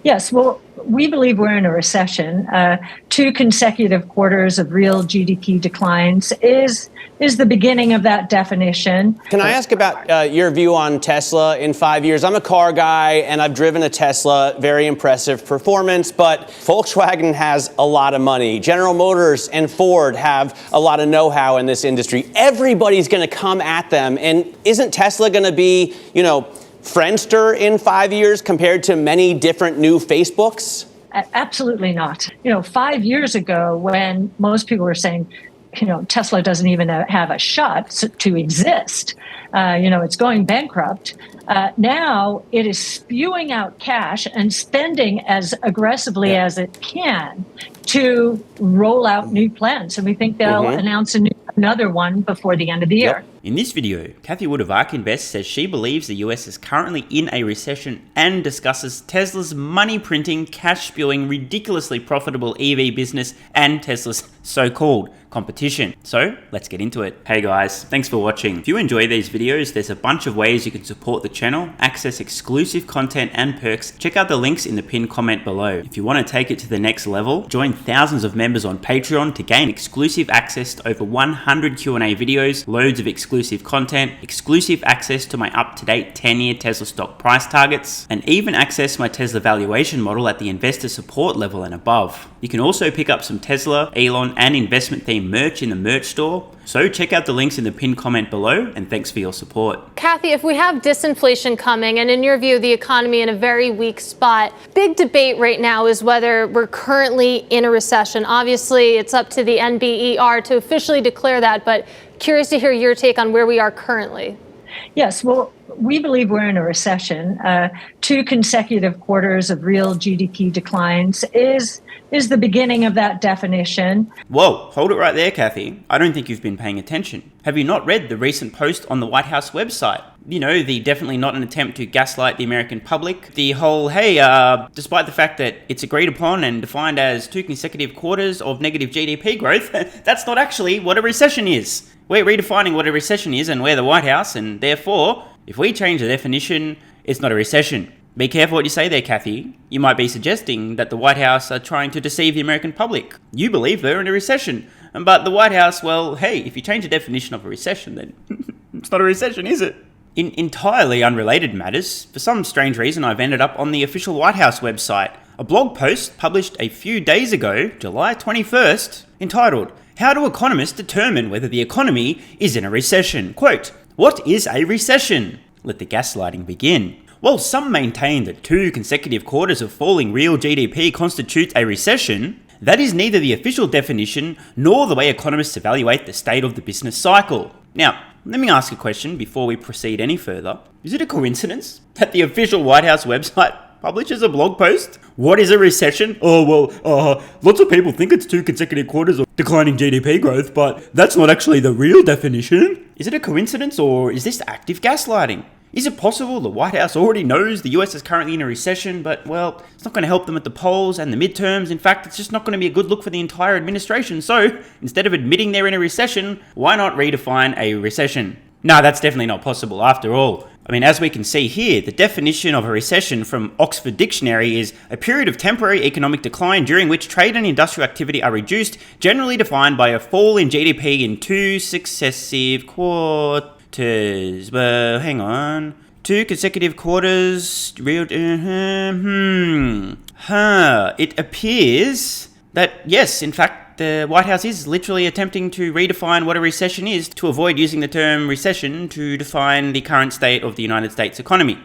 Yes, well, we believe we're in a recession. 2 consecutive quarters of real GDP declines is the beginning of that definition. Can I ask about your view on Tesla in 5 years? I'm a car guy and I've driven a Tesla, very impressive performance, but Volkswagen has a lot of money. General Motors and Ford have a lot of know-how in this industry. Everybody's going to come at them. And isn't Tesla going to be, Friendster in 5 years compared to many different new Facebooks? Absolutely not. 5 years ago, when most people were saying, Tesla doesn't even have a shot to exist. It's going bankrupt. Now it is spewing out cash and spending as aggressively as it can to roll out new plans. And we think they'll announce another one before the end of the year. In this video, Cathie Wood of ARK Invest says she believes the US is currently in a recession and discusses Tesla's money-printing, cash-spewing, ridiculously profitable EV business and Tesla's so-called competition. So let's get into it. Hey guys, thanks for watching. If you enjoy these videos, there's a bunch of ways you can support the channel, access exclusive content and perks. Check out the links in the pinned comment below. If you want to take it to the next level, join thousands of members on Patreon to gain exclusive access to over 100 Q&A videos, loads of exclusive content, exclusive access to my up-to-date 10-year Tesla stock price targets, and even access my Tesla valuation model at the investor support level and above. You can also pick up some Tesla, Elon, and investment themed merch in the merch store. So check out the links in the pinned comment below, and thanks for your support. Cathie, if we have disinflation coming, and in your view, the economy in a very weak spot, big debate right now is whether we're currently in a recession. Obviously, it's up to the NBER to officially declare that, but curious to hear your take on where we are currently. Yes, well, we believe we're in a recession. 2 consecutive quarters of real GDP declines is the beginning of that definition. Whoa, hold it right there, Cathie. I don't think you've been paying attention. Have you not read the recent post on the White House website? The definitely not an attempt to gaslight the American public. The whole, hey, despite the fact that it's agreed upon and defined as 2 consecutive quarters of negative GDP growth, that's not actually what a recession is. We're redefining what a recession is, and we're the White House, and therefore, if we change the definition, it's not a recession. Be careful what you say there, Cathie. You might be suggesting that the White House are trying to deceive the American public. You believe they're in a recession, but the White House, well, hey, if you change the definition of a recession, then it's not a recession, is it? In entirely unrelated matters, for some strange reason, I've ended up on the official White House website. A blog post published a few days ago, July 21st, entitled, "How do economists determine whether the economy is in a recession?" Quote, "What is a recession?" Let the gaslighting begin. While some maintain that 2 consecutive quarters of falling real GDP constitutes a recession, that is neither the official definition nor the way economists evaluate the state of the business cycle. Now, let me ask a question before we proceed any further. Is it a coincidence that the official White House website publishes a blog post? What is a recession? Lots of people think it's 2 consecutive quarters of declining GDP growth, but that's not actually the real definition. Is it a coincidence, or is this active gaslighting? Is it possible the White House already knows the US is currently in a recession, but, well, it's not going to help them at the polls and the midterms. In fact, it's just not going to be a good look for the entire administration. So, instead of admitting they're in a recession, why not redefine a recession? No, that's definitely not possible after all. As we can see here, the definition of a recession from Oxford Dictionary is a period of temporary economic decline during which trade and industrial activity are reduced, generally defined by a fall in GDP in 2 successive quarters. Well, hang on. 2 consecutive quarters. It appears that, yes, in fact, the White House is literally attempting to redefine what a recession is to avoid using the term recession to define the current state of the United States economy.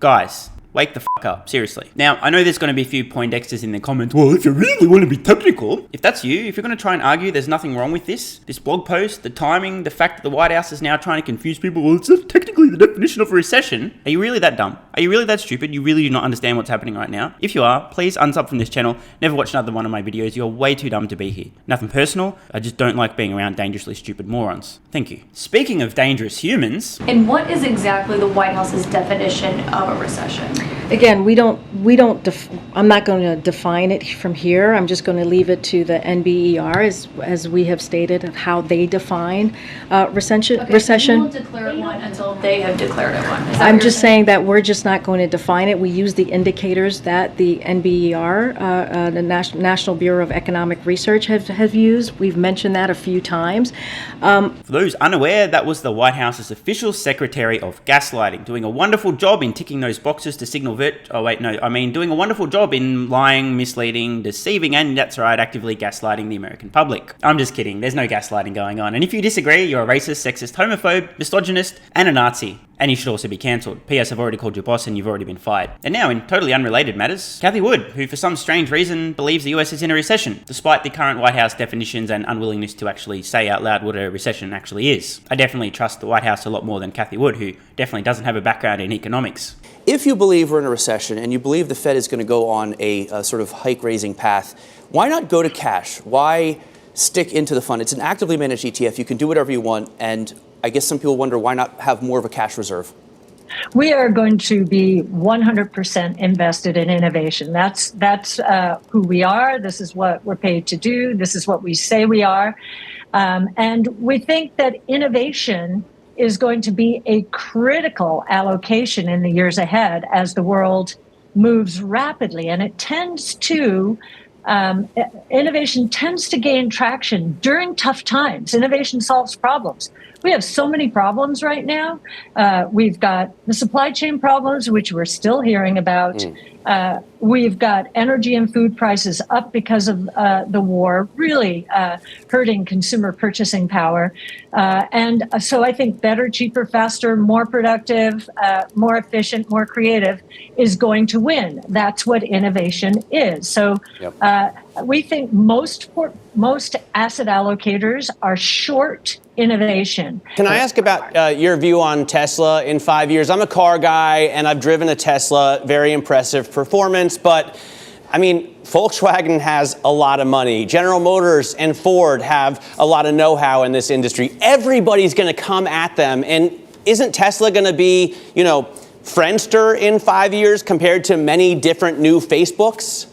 Guys, wake the fuck up, seriously. Now, I know there's going to be a few Poindexters in the comments. Well, if you really want to be technical, if that's you, if you're going to try and argue there's nothing wrong with this blog post, the timing, the fact that the White House is now trying to confuse people, well, it's not technically the definition of a recession. Are you really that dumb? Are you really that stupid? You really do not understand what's happening right now? If you are, please unsub from this channel. Never watch another one of my videos. You're way too dumb to be here. Nothing personal. I just don't like being around dangerously stupid morons. Thank you. Speaking of dangerous humans. And what is exactly the White House's definition of a recession? Again, I'm not going to define it from here. I'm just going to leave it to the NBER, as we have stated, of how they define recession. You won't declare one until they have declared it one. I'm just saying that we're just not going to define it. We use the indicators that the NBER, the National Bureau of Economic Research, have used. We've mentioned that a few times. For those unaware, that was the White House's official secretary of gaslighting, doing a wonderful job in ticking those boxes to signal doing a wonderful job in lying, misleading, deceiving, and that's right, actively gaslighting the American public. I'm just kidding. There's no gaslighting going on. And if you disagree, you're a racist, sexist, homophobe, misogynist, and a Nazi. And you should also be cancelled. P.S. I've already called your boss and you've already been fired. And now, in totally unrelated matters, Cathie Wood, who for some strange reason believes the US is in a recession, despite the current White House definitions and unwillingness to actually say out loud what a recession actually is. I definitely trust the White House a lot more than Cathie Wood, who definitely doesn't have a background in economics. If you believe we're in a recession and you believe the Fed is going to go on a sort of hike-raising path, why not go to cash? Why stick into the fund? It's an actively managed ETF. You can do whatever you want, and I guess some people wonder why not have more of a cash reserve. We are going to be 100% invested in innovation. That's who we are. This is what we're paid to do. This is what we say we are. And we think that innovation is going to be a critical allocation in the years ahead as the world moves rapidly. And it tends to innovation tends to gain traction during tough times. Innovation solves problems. We have so many problems right now. We've got the supply chain problems, which we're still hearing about. We've got energy and food prices up because of the war, really hurting consumer purchasing power. And so I think better, cheaper, faster, more productive, more efficient, more creative is going to win. That's what innovation is. So we think most asset allocators are short innovation. Can I ask about your view on Tesla in 5 years? I'm a car guy and I've driven a Tesla, very impressive performance, but I mean, Volkswagen has a lot of money. General Motors and Ford have a lot of know-how in this industry. Everybody's going to come at them. And isn't Tesla going to be, Friendster in 5 years compared to many different new Facebooks?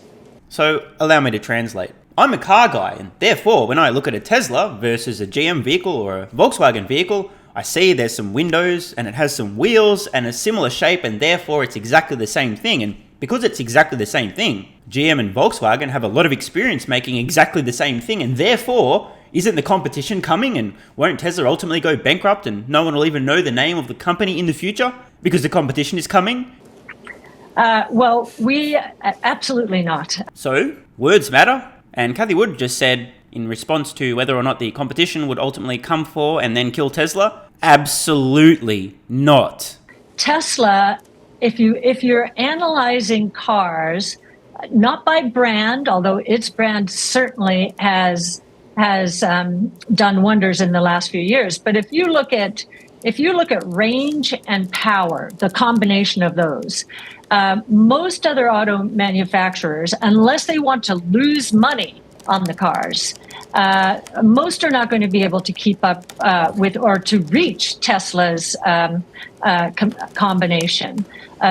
So allow me to translate. I'm a car guy, and therefore, when I look at a Tesla versus a GM vehicle or a Volkswagen vehicle, I see there's some windows and it has some wheels and a similar shape, and therefore it's exactly the same thing. And because it's exactly the same thing, GM and Volkswagen have a lot of experience making exactly the same thing, and therefore, isn't the competition coming, and won't Tesla ultimately go bankrupt and no one will even know the name of the company in the future because the competition is coming? Well, we absolutely not. So, words matter. And Cathie Wood just said, in response to whether or not the competition would ultimately come for and then kill Tesla, absolutely not. Tesla, if you're analyzing cars, not by brand, although its brand certainly has done wonders in the last few years, but if you look at range and power, the combination of those, most other auto manufacturers, unless they want to lose money on the cars, most are not going to be able to keep up with or to reach Tesla's combination.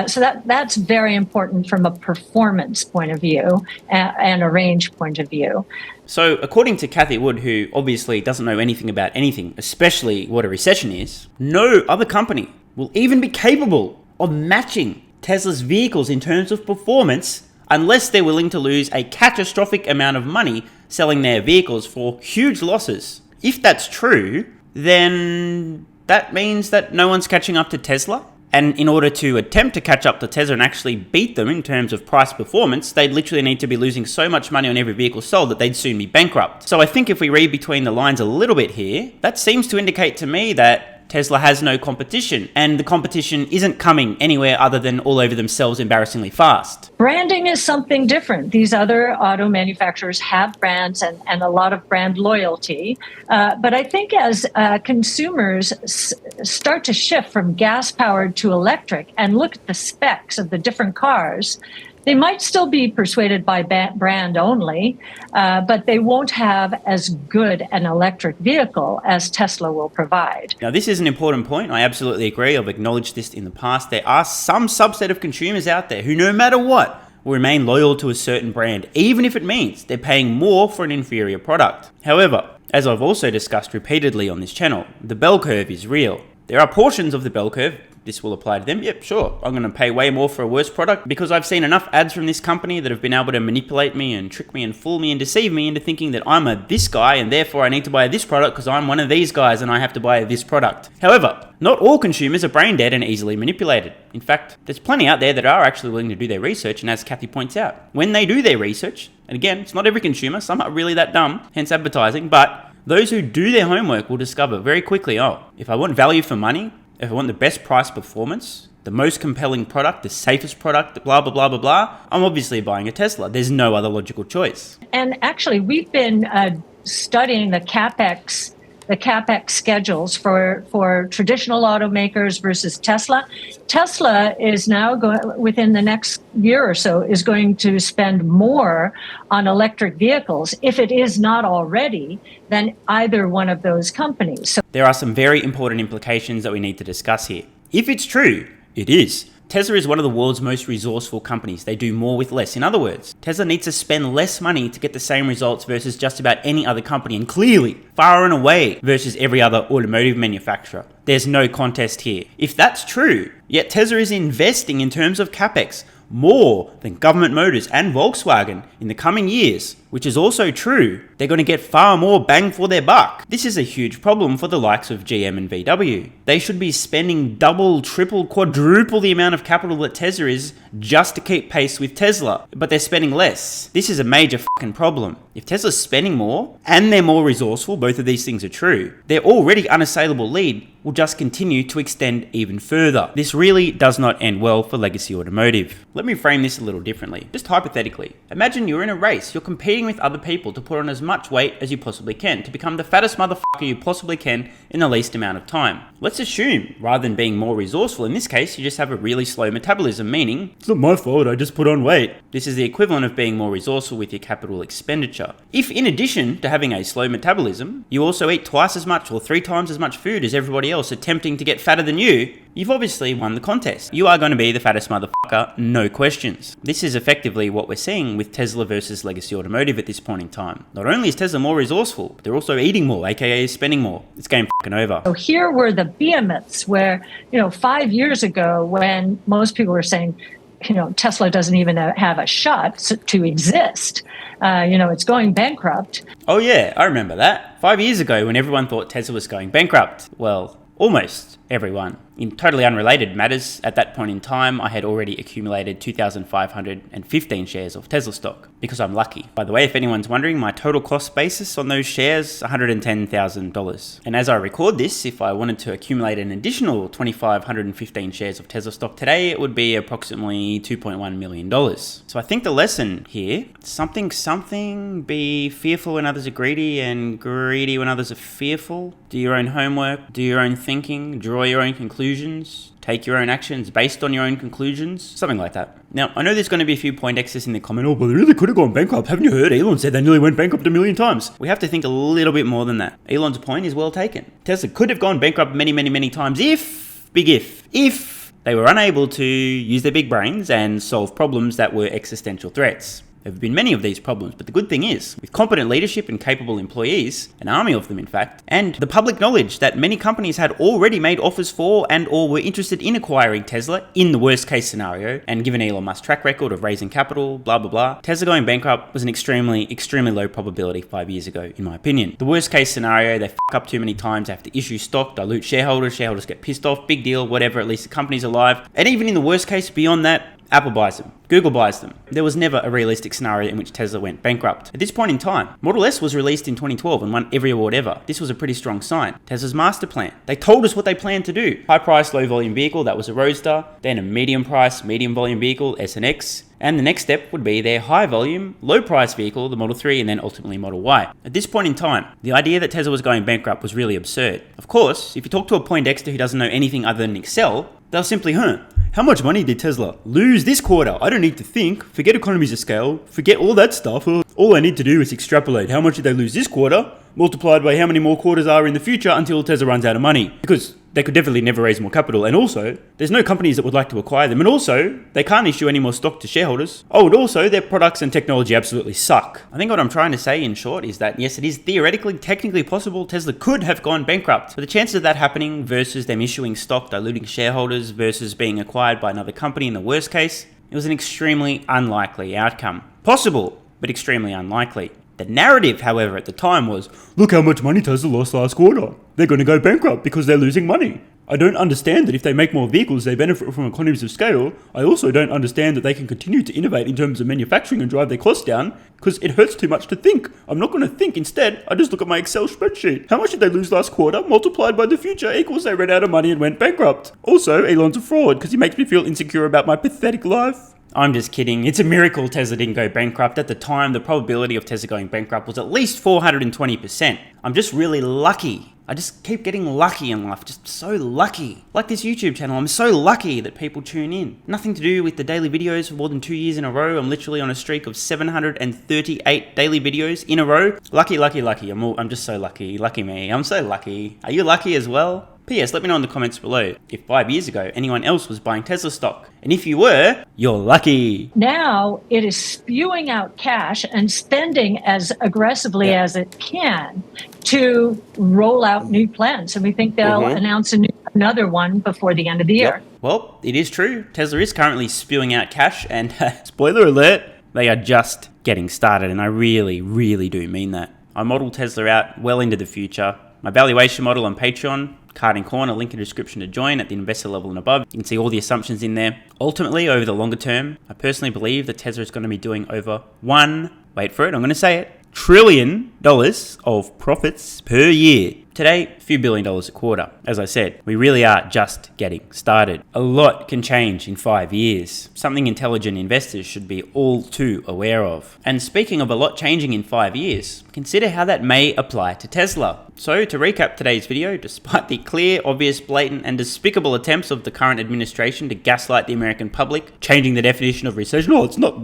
So that's very important from a performance point of view and a range point of view. So according to Cathie Wood, who obviously doesn't know anything about anything, especially what a recession is, no other company will even be capable of matching Tesla's vehicles in terms of performance unless they're willing to lose a catastrophic amount of money selling their vehicles for huge losses. If that's true, then that means that no one's catching up to Tesla. And in order to attempt to catch up to Tesla and actually beat them in terms of price performance, they'd literally need to be losing so much money on every vehicle sold that they'd soon be bankrupt. So I think if we read between the lines a little bit here, that seems to indicate to me that Tesla has no competition, and the competition isn't coming anywhere other than all over themselves embarrassingly fast. Branding is something different. These other auto manufacturers have brands and a lot of brand loyalty. But I think as consumers start to shift from gas-powered to electric and look at the specs of the different cars, They might still be persuaded by brand only, but they won't have as good an electric vehicle as Tesla will provide. Now, this is an important point. I absolutely agree. I've acknowledged this in the past. There are some subset of consumers out there who, no matter what, will remain loyal to a certain brand, even if it means they're paying more for an inferior product. However, as I've also discussed repeatedly on this channel, the bell curve is real. There are portions of the bell curve, this will apply to them. Yep, sure, I'm going to pay way more for a worse product because I've seen enough ads from this company that have been able to manipulate me and trick me and fool me and deceive me into thinking that I'm this guy and therefore I need to buy this product because I'm one of these guys and I have to buy this product. However, not all consumers are brain dead and easily manipulated. In fact, there's plenty out there that are actually willing to do their research, and as Cathie points out, when they do their research, and again, it's not every consumer, some are really that dumb, hence advertising, but those who do their homework will discover very quickly, if I want value for money, if I want the best price performance, the most compelling product, the safest product, blah, blah, blah, blah, blah, I'm obviously buying a Tesla. There's no other logical choice. And actually, we've been studying the CapEx schedules for traditional automakers versus Tesla. Tesla is now within the next year or so is going to spend more on electric vehicles, if it is not already, than either one of those companies. So there are some very important implications that we need to discuss here. If it's true, it is. Tesla is one of the world's most resourceful companies. They do more with less. In other words, Tesla needs to spend less money to get the same results versus just about any other company, and clearly far and away versus every other automotive manufacturer. There's no contest here. If that's true, yet Tesla is investing in terms of CapEx more than Government Motors and Volkswagen in the coming years, which is also true, they're going to get far more bang for their buck. This is a huge problem for the likes of GM and VW. They should be spending double, triple, quadruple the amount of capital that Tesla is just to keep pace with Tesla, but they're spending less. This is a major fucking problem. If Tesla's spending more and they're more resourceful, both of these things are true, their already unassailable lead will just continue to extend even further. This really does not end well for legacy automotive. Let me frame this a little differently. Just hypothetically, imagine you're in a race. You're competing with other people to put on as much weight as you possibly can, to become the fattest motherfucker you possibly can in the least amount of time. Let's assume, rather than being more resourceful, in this case, you just have a really slow metabolism, meaning, it's not my fault, I just put on weight. This is the equivalent of being more resourceful with your capital expenditure. If in addition to having a slow metabolism, you also eat twice as much or 3 times as much food as everybody else attempting to get fatter than you, you've obviously won the contest. You are going to be the fattest motherfucker, no questions. This is effectively what we're seeing with Tesla versus legacy automotive at this point in time. Not only is Tesla more resourceful, but they're also eating more, aka spending more. It's game fucking over. So here were the behemoths where, 5 years ago, when most people were saying, Tesla doesn't even have a shot to exist. It's going bankrupt. Oh yeah, I remember that. 5 years ago when everyone thought Tesla was going bankrupt. Well, almost everyone. In totally unrelated matters, at that point in time, I had already accumulated 2,515 shares of Tesla stock, because I'm lucky. By the way, if anyone's wondering, my total cost basis on those shares, $110,000. And as I record this, if I wanted to accumulate an additional 2,515 shares of Tesla stock today, it would be approximately $2.1 million. So I think the lesson here, something, be fearful when others are greedy and greedy when others are fearful. Do your own homework, do your own thinking, draw your own conclusions, take your own actions based on your own conclusions, something like that. Now, I know there's going to be a few Poindexters in the comment, but they really could have gone bankrupt. Haven't you heard? Elon said they nearly went bankrupt 1 million times. We have to think a little bit more than that. Elon's point is well taken. Tesla could have gone bankrupt many, many, many times if they were unable to use their big brains and solve problems that were existential threats. There have been many of these problems, but the good thing is, with competent leadership and capable employees, an army of them in fact, and the public knowledge that many companies had already made offers for and or were interested in acquiring Tesla in the worst case scenario, and given Elon Musk's track record of raising capital, blah blah blah, Tesla going bankrupt was an extremely low probability 5 years ago, in my opinion. The worst case scenario, they fuck up too many times, they have to issue stock, dilute shareholders get pissed off, big deal, whatever, at least the company's alive. And even in the worst case beyond that, Apple buys them. Google buys them. There was never a realistic scenario in which Tesla went bankrupt. At this point in time, Model S was released in 2012 and won every award ever. This was a pretty strong sign. Tesla's master plan. They told us what they planned to do. High price, low volume vehicle, that was a Roadster. Then a medium price, medium volume vehicle, S and X. And the next step would be their high volume, low price vehicle, the Model 3, and then ultimately Model Y. At this point in time, the idea that Tesla was going bankrupt was really absurd. Of course, if you talk to a Poindexter who doesn't know anything other than Excel, they'll simply, How much money did Tesla lose this quarter? I don't need to think. Forget economies of scale. Forget all that stuff. All I need to do is extrapolate how much did they lose this quarter, multiplied by how many more quarters are in the future until Tesla runs out of money. Because they could definitely never raise more capital. And also, there's no companies that would like to acquire them. And also, they can't issue any more stock to shareholders. Oh, and also, their products and technology absolutely suck. I think what I'm trying to say in short is that, yes, it is theoretically, technically possible Tesla could have gone bankrupt. But the chances of that happening versus them issuing stock, diluting shareholders versus being acquired by another company in the worst case, it was an extremely unlikely outcome. Possible, but extremely unlikely. The narrative, however, at the time was, look how much money Tesla lost last quarter. They're going to go bankrupt because they're losing money. I don't understand that if they make more vehicles, they benefit from economies of scale. I also don't understand that they can continue to innovate in terms of manufacturing and drive their costs down because it hurts too much to think. I'm not going to think. Instead, I just look at my Excel spreadsheet. How much did they lose last quarter? Multiplied by the future equals they ran out of money and went bankrupt. Also, Elon's a fraud because he makes me feel insecure about my pathetic life. I'm just kidding. It's a miracle Tesla didn't go bankrupt. At the time, the probability of Tesla going bankrupt was at least 420%. I'm just really lucky. I just keep getting lucky in life, just so lucky. Like this YouTube channel, I'm so lucky that people tune in. Nothing to do with the daily videos for more than 2 years in a row. I'm literally on a streak of 738 daily videos in a row. Lucky, lucky, lucky. I'm just so lucky. Lucky me. I'm so lucky. Are you lucky as well? P.S. Let me know in the comments below if 5 years ago anyone else was buying Tesla stock. And if you were, you're lucky. Now it is spewing out cash and spending as aggressively as it can to roll out new plans. And we think they'll announce another one before the end of the year. Well, it is true. Tesla is currently spewing out cash and spoiler alert, they are just getting started. And I really, really do mean that. I model Tesla out well into the future. My valuation model on Patreon, card in corner, link in the description to join at the investor level and above. You can see all the assumptions in there. Ultimately, over the longer term, I personally believe that Tesla is going to be doing over wait for it, I'm going to say it, $1 trillion of profits per year. Today, a few $1 billion a quarter. As I said, we really are just getting started. A lot can change in 5 years. Something intelligent investors should be all too aware of. And speaking of a lot changing in 5 years, consider how that may apply to Tesla. So to recap today's video, despite the clear, obvious, blatant and despicable attempts of the current administration to gaslight the American public, changing the definition of recession,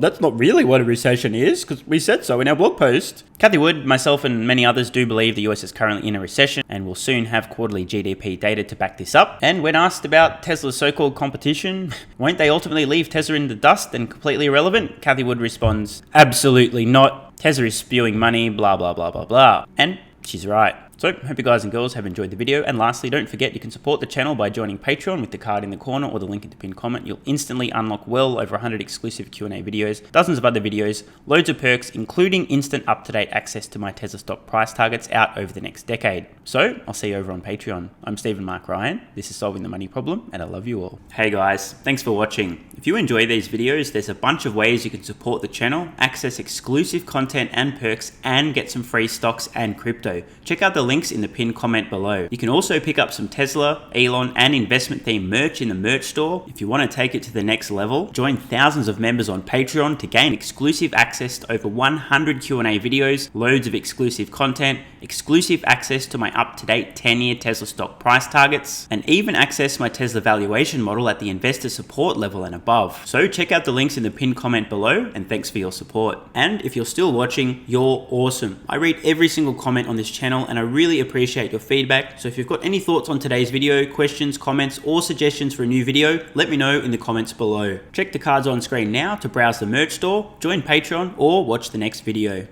that's not really what a recession is, because we said so in our blog post. Cathie Wood, myself and many others do believe the US is currently in a recession and will soon have quarterly GDP data to back this up. And when asked about Tesla's so-called competition, won't they ultimately leave Tesla in the dust and completely irrelevant? Cathie Wood responds, absolutely not. Tesla is spewing money, blah, blah, blah, blah, blah. And she's right. So, hope you guys and girls have enjoyed the video. And lastly, don't forget you can support the channel by joining Patreon with the card in the corner or the link in the pinned comment. You'll instantly unlock well over 100 exclusive Q&A videos, dozens of other videos, loads of perks, including instant up-to-date access to my Tesla stock price targets out over the next decade. So, I'll see you over on Patreon. I'm Stephen Mark Ryan. This is Solving the Money Problem, and I love you all. Hey guys, thanks for watching. If you enjoy these videos, there's a bunch of ways you can support the channel, access exclusive content and perks, and get some free stocks and crypto. Check out the links in the pinned comment below. You can also pick up some Tesla, Elon, and investment themed merch in the merch store. If you want to take it to the next level, join thousands of members on Patreon to gain exclusive access to over 100 Q&A videos, loads of exclusive content, exclusive access to my up-to-date 10-year Tesla stock price targets, and even access my Tesla valuation model at the investor support level and above. So check out the links in the pinned comment below, and thanks for your support. And if you're still watching, you're awesome. I read every single comment on this channel, and I really appreciate your feedback. So if you've got any thoughts on today's video, questions, comments, or suggestions for a new video, let me know in the comments below. Check the cards on screen now to browse the merch store, join Patreon, or watch the next video.